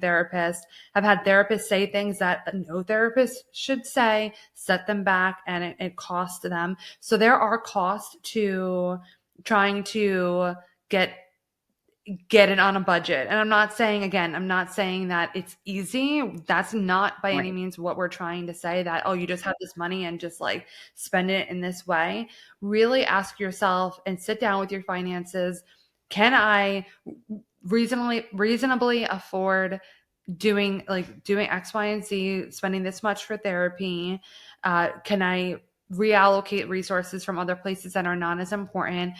therapist. I've had therapists say things that no therapist should say, set them back, and it costs them. So there are costs to trying to get get it on a budget. And I'm not saying, again, I'm not saying that it's easy. That's not by any Right. means what we're trying to say, that, oh, you just have this money and just like spend it in this way. Really ask yourself and sit down with your finances. Can I reasonably afford doing X, Y, and Z, spending this much for therapy? Can I reallocate resources from other places that are not as important?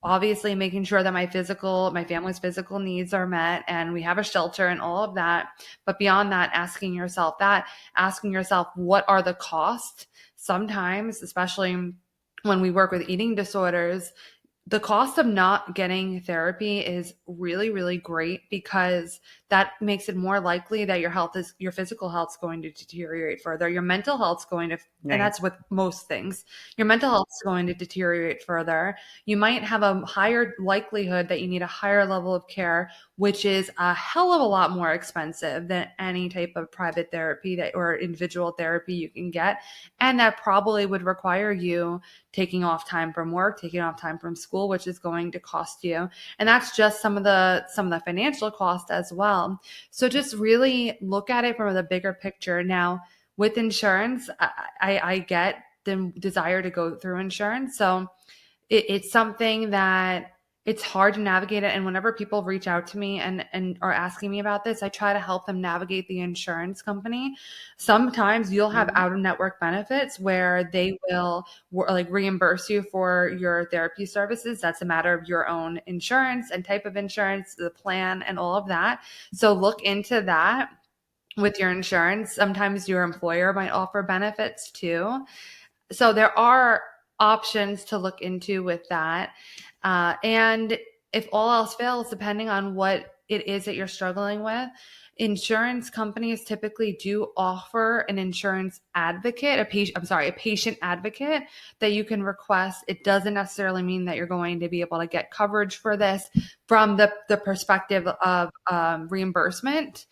Obviously, making sure that my family's physical needs are met and we have a shelter and all of that. But beyond that, asking yourself, what are the costs? Sometimes, especially when we work with eating disorders, the cost of not getting therapy is really, really great, because that makes it more likely that your physical health is going to deteriorate further. Your mental health is going to, and Right. that's with most things, your mental health is going to deteriorate further. You might have a higher likelihood that you need a higher level of care, which is a hell of a lot more expensive than any type of private therapy or individual therapy you can get. And that probably would require you taking off time from work, taking off time from school, which is going to cost you. And that's just some of the financial cost as well. So just really look at it from the bigger picture. Now, with insurance, I get the desire to go through insurance. So it's something that it's hard to navigate it. And whenever people reach out to me and are asking me about this, I try to help them navigate the insurance company. Sometimes you'll have out of network benefits where they will like reimburse you for your therapy services. That's a matter of your own insurance and type of insurance, the plan, and all of that. So look into that with your insurance. Sometimes your employer might offer benefits too. So there are options to look into with that. And if all else fails, depending on what it is that you're struggling with, insurance companies typically do offer an insurance advocate, a patient advocate that you can request. It doesn't necessarily mean that you're going to be able to get coverage for this from the perspective of reimbursement.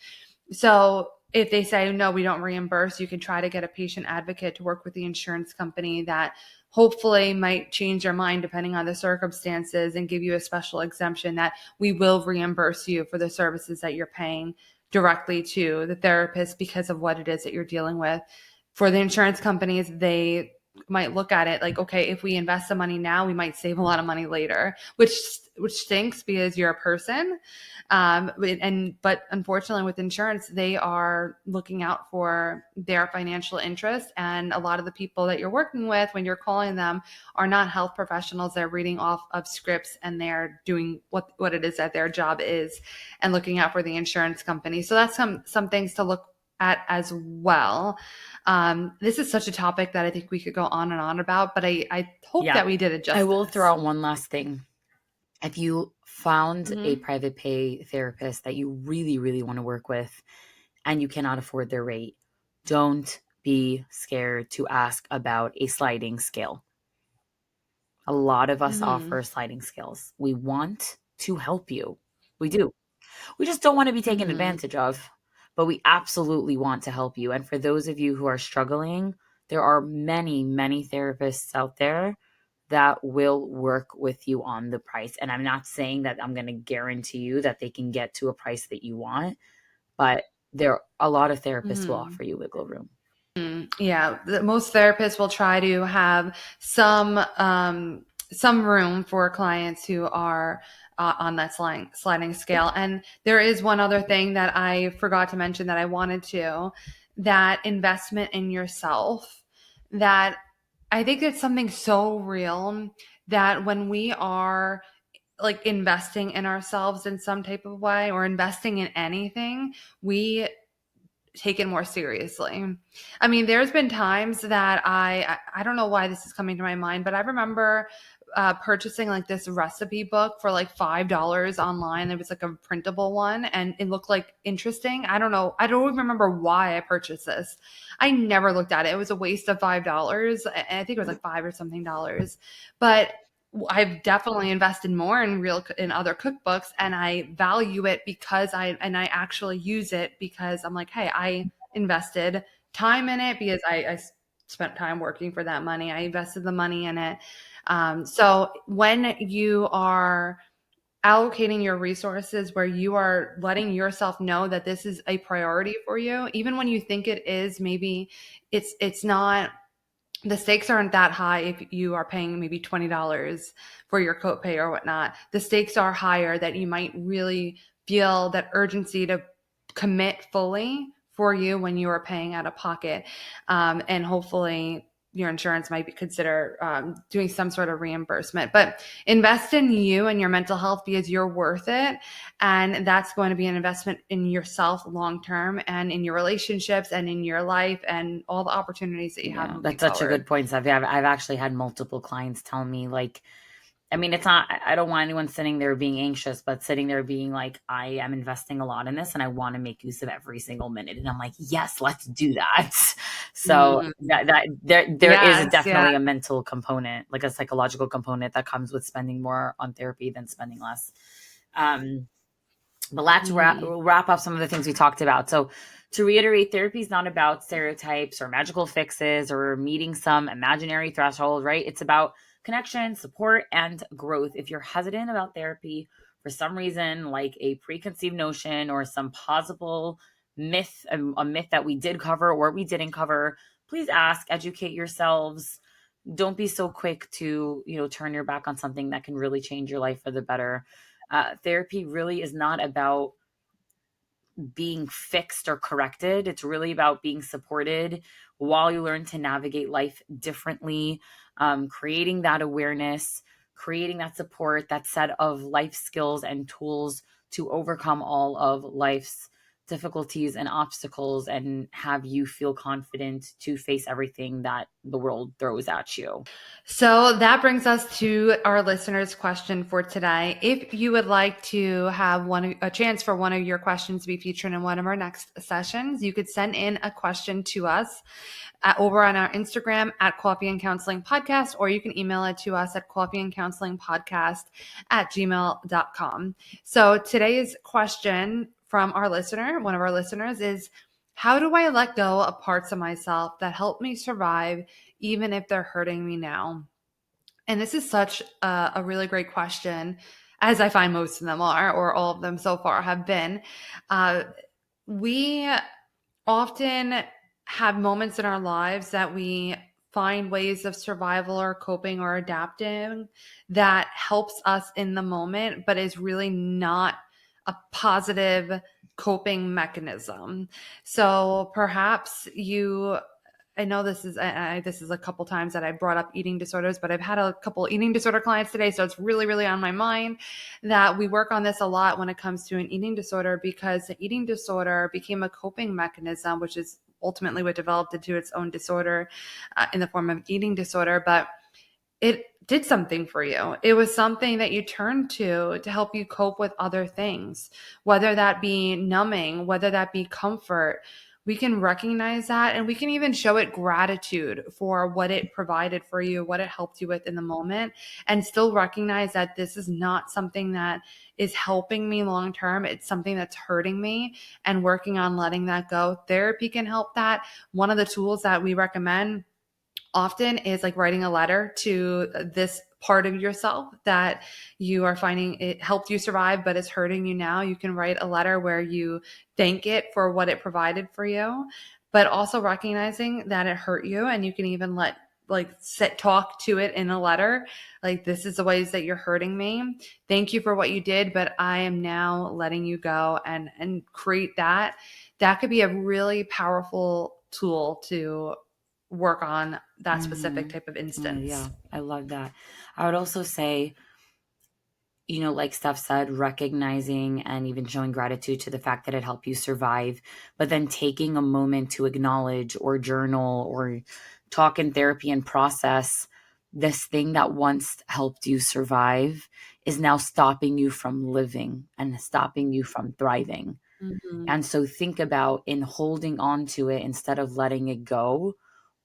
So if they say, no, we don't reimburse, you can try to get a patient advocate to work with the insurance company that hopefully might change your mind depending on the circumstances and give you a special exemption that we will reimburse you for the services that you're paying directly to the therapist because of what it is that you're dealing with. For the insurance companies, they might look at it like, okay, if we invest the money now, we might save a lot of money later, which stinks because you're a person. But unfortunately with insurance, they are looking out for their financial interest. And a lot of the people that you're working with when you're calling them are not health professionals. They're reading off of scripts and they're doing what it is that their job is and looking out for the insurance company. So that's some things to look at as well. This is such a topic that I think we could go on and on about, but I hope that we did it justice. I will throw out one last thing. If you found a private pay therapist that you really, really want to work with and you cannot afford their rate, don't be scared to ask about a sliding scale. A lot of us offer sliding scales. We want to help you. We do. We just don't want to be taken advantage of, but we absolutely want to help you. And for those of you who are struggling, there are many, many therapists out there that will work with you on the price. And I'm not saying that I'm going to guarantee you that they can get to a price that you want, but a lot of therapists will offer you wiggle room. Yeah, most therapists will try to have some room for clients who are on that sliding scale. And there is one other thing that I forgot to mention that I wanted to, that investment in yourself, that I think it's something so real that when we are like investing in ourselves in some type of way or investing in anything, we take it more seriously. I mean, there's been times that I don't know why this is coming to my mind, but I remember purchasing like this recipe book for like $5 online. It was like a printable one and it looked like interesting. I don't know. I don't even remember why I purchased this. I never looked at it. It was a waste of $5. I think it was like $5 or something dollars. But I've definitely invested more in other cookbooks, and I value it because I actually use it because I'm like, hey, I invested time in it because I spent time working for that money. I invested the money in it. So when you are allocating your resources where you are letting yourself know that this is a priority for you, even when you think it is, maybe it's not, the stakes aren't that high if you are paying maybe $20 for your copay or whatnot. The stakes are higher that you might really feel that urgency to commit fully for you when you are paying out of pocket. And hopefully your insurance might consider doing some sort of reimbursement. But invest in you and your mental health because you're worth it. And that's going to be an investment in yourself long term and in your relationships and in your life and all the opportunities that you have moving That's such forward. a good point, Sophie. I've actually had multiple clients tell me, like, I mean, it's not, I don't want anyone sitting there being anxious, but sitting there being like, I am investing a lot in this and I want to make use of every single minute. And I'm like, yes, let's do that. So there is definitely a mental component, like a psychological component that comes with spending more on therapy than spending less. But let's wrap up some of the things we talked about. So To reiterate, therapy is not about stereotypes or magical fixes or meeting some imaginary threshold, right? It's about connection, support, and growth. If you're hesitant about therapy for some reason, like a preconceived notion or some possible myth, a myth that we did cover or we didn't cover, please ask, educate yourselves. Don't be so quick to, turn your back on something that can really change your life for the better. Therapy really is not about being fixed or corrected. It's really about being supported while you learn to navigate life differently, creating that awareness, creating that support, that set of life skills and tools to overcome all of life's difficulties and obstacles and have you feel confident to face everything that the world throws at you. So that brings us to our listeners' question for today. If you would like to have a chance for one of your questions to be featured in one of our next sessions, you could send in a question to us over on our Instagram at Coffee and Counseling Podcast, or you can email it to us at coffeeandcounselingpodcast@gmail.com. So today's question from our listener, one of our listeners, is how do I let go of parts of myself that help me survive even if they're hurting me now? And this is such a really great question, as I find most of them are, or all of them so far have been. We often have moments in our lives that we find ways of survival or coping or adapting that helps us in the moment, but is really not a positive coping mechanism. So perhaps I know this is a couple times that I brought up eating disorders, but I've had a couple eating disorder clients today, so it's really, really on my mind that we work on this a lot when it comes to an eating disorder, because the eating disorder became a coping mechanism, which is ultimately what developed into its own disorder in the form of eating disorder. But it did something for you. It was something that you turned to help you cope with other things, whether that be numbing, whether that be comfort. We can recognize that, and we can even show it gratitude for what it provided for you, what it helped you with in the moment, and still recognize that this is not something that is helping me long term. It's something that's hurting me, and working on letting that go. Therapy can help that. One of the tools that we recommend often is like writing a letter to this part of yourself that you are finding it helped you survive but is hurting you now. You can write a letter where you thank it for what it provided for you, but also recognizing that it hurt you, and you can even talk to it in a letter, like, this is the ways that you're hurting me. Thank you for what you did, but I am now letting you go, and create that. That could be a really powerful tool to work on that specific type of Yeah, instance. I love that. I would also say, like Steph said, recognizing and even showing gratitude to the fact that it helped you survive, but then taking a moment to acknowledge or journal or talk in therapy and process this thing that once helped you survive is now stopping you from living and stopping you from thriving. Mhm. And so think about, in holding on to it instead of letting it go,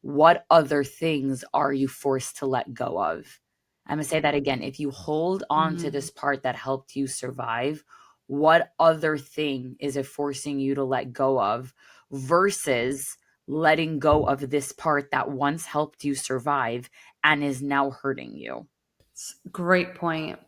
what other things are you forced to let go of? I'm going to say that again. If you hold on to Mhm. this part that helped you survive, what other thing is it forcing you to let go of versus letting go of this part that once helped you survive and is now hurting you? Great point.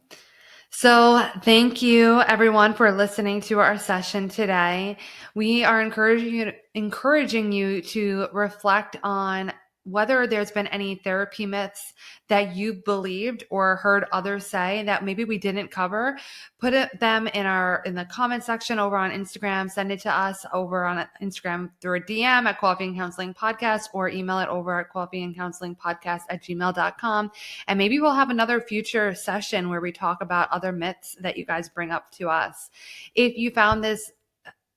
So, thank you everyone for listening to our session today. We are encouraging you to reflect on whether there's been any therapy myths that you believed or heard others say that maybe we didn't cover. Them in the comment section over on Instagram. Send it to us over on Instagram through a DM at Coffee and Counseling Podcast, or email it over at coffeeandcounselingpodcast@gmail.com. And maybe we'll have another future session where we talk about other myths that you guys bring up to us. If you found this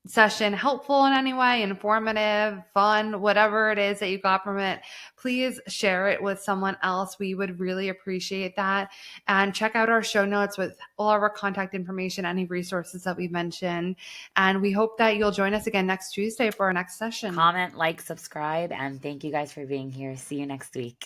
session helpful in any way, informative, fun, whatever it is that you got from it, please share it with someone else. We would really appreciate that. And check out our show notes with all of our contact information, any resources that we mentioned. And we hope that you'll join us again next Tuesday for our next session. Comment, like, subscribe, and thank you guys for being here. See you next week.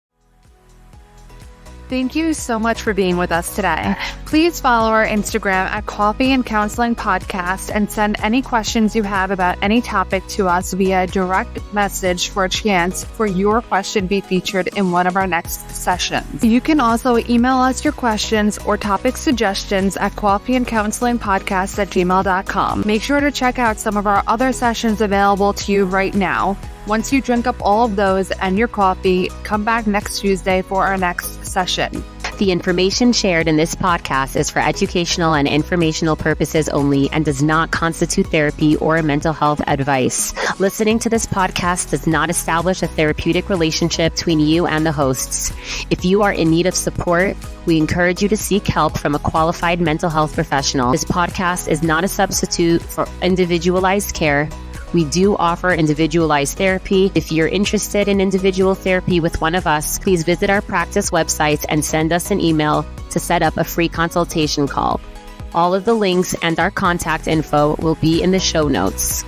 thank you so much for being with us today. Please follow our Instagram at Coffee and Counseling Podcast and send any questions you have about any topic to us via direct message for a chance for your question to be featured in one of our next sessions. You can also email us your questions or topic suggestions at coffeeandcounselingpodcast@gmail.com. Make sure to check out some of our other sessions available to you right now. Once you drink up all of those and your coffee, come back next Tuesday for our next session. The information shared in this podcast is for educational and informational purposes only and does not constitute therapy or mental health advice. Listening to this podcast does not establish a therapeutic relationship between you and the hosts. If you are in need of support, we encourage you to seek help from a qualified mental health professional. This podcast is not a substitute for individualized care. We do offer individualized therapy. If you're interested in individual therapy with one of us, please visit our practice website and send us an email to set up a free consultation call. All of the links and our contact info will be in the show notes.